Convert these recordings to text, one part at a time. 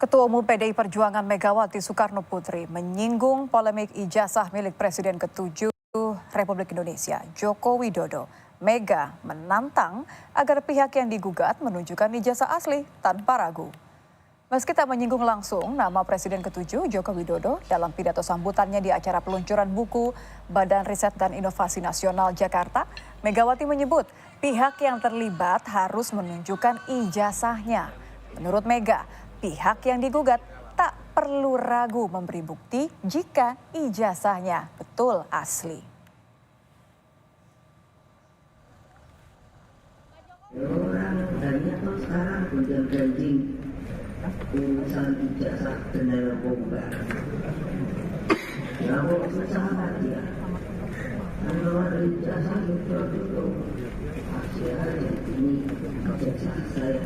Ketua Umum PDI Perjuangan Megawati Soekarnoputri menyinggung polemik ijazah milik Presiden ke-7 Republik Indonesia, Joko Widodo. Mega menantang agar pihak yang digugat menunjukkan ijazah asli tanpa ragu. Meski tak menyinggung langsung nama Presiden ke-7 Joko Widodo dalam pidato sambutannya di acara peluncuran buku Badan Riset dan Inovasi Nasional Jakarta, Megawati menyebut pihak yang terlibat harus menunjukkan ijazahnya. Menurut Mega, pihak yang digugat tak perlu ragu memberi bukti jika ijazahnya betul asli. Orang banyak tuh sekarang gonjang-ganjing urusan ijazah dan narkoba. Ya kok susah aja. Kalau ada ijazah itu kasih aja ini ijazah saya.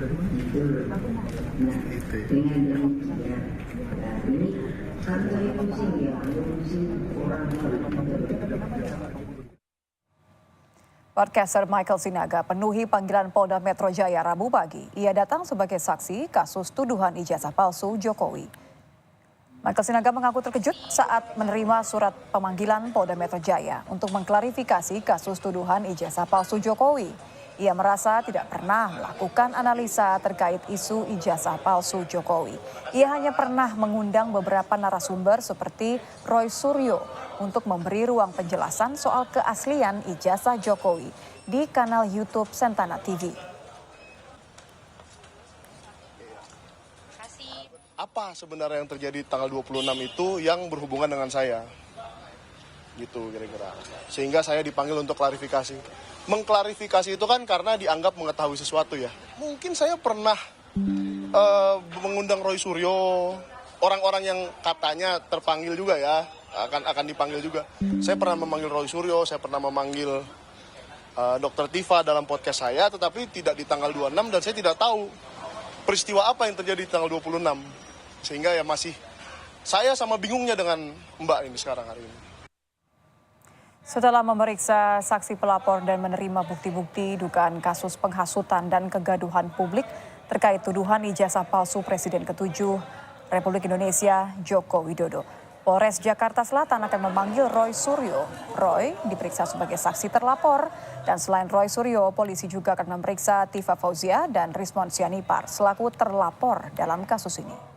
Itu. Nah, dengan demikian, ini kan saya pusing ya, pusing orang. Podcaster Michael Sinaga penuhi panggilan Polda Metro Jaya Rabu pagi. Ia datang sebagai saksi kasus tuduhan ijazah palsu Jokowi. Michael Sinaga mengaku terkejut saat menerima surat pemanggilan Polda Metro Jaya untuk mengklarifikasi kasus tuduhan ijazah palsu Jokowi. Ia merasa tidak pernah melakukan analisa terkait isu ijazah palsu Jokowi. Ia hanya pernah mengundang beberapa narasumber seperti Roy Suryo untuk memberi ruang penjelasan soal keaslian ijazah Jokowi di kanal YouTube Sentana TV. Apa sebenarnya yang terjadi tanggal 26 itu yang berhubungan dengan saya? Gitu kira-kira. Sehingga saya dipanggil untuk klarifikasi. Mengklarifikasi itu kan karena dianggap mengetahui sesuatu ya. Mungkin saya pernah mengundang Roy Suryo, orang-orang yang katanya terpanggil juga ya, akan dipanggil juga. Saya pernah memanggil Roy Suryo, saya pernah memanggil Dr. Tifa dalam podcast saya, tetapi tidak di tanggal 26 dan saya tidak tahu peristiwa apa yang terjadi di tanggal 26. Sehingga ya masih saya sama bingungnya dengan Mbak ini sekarang hari ini. Setelah memeriksa saksi pelapor dan menerima bukti-bukti dugaan kasus penghasutan dan kegaduhan publik terkait tuduhan ijazah palsu Presiden ke-7 Republik Indonesia Joko Widodo, Polres Jakarta Selatan akan memanggil Roy Suryo. Roy diperiksa sebagai saksi terlapor dan selain Roy Suryo, polisi juga akan memeriksa Tifa Fauzia dan Rismon Sianipar selaku terlapor dalam kasus ini.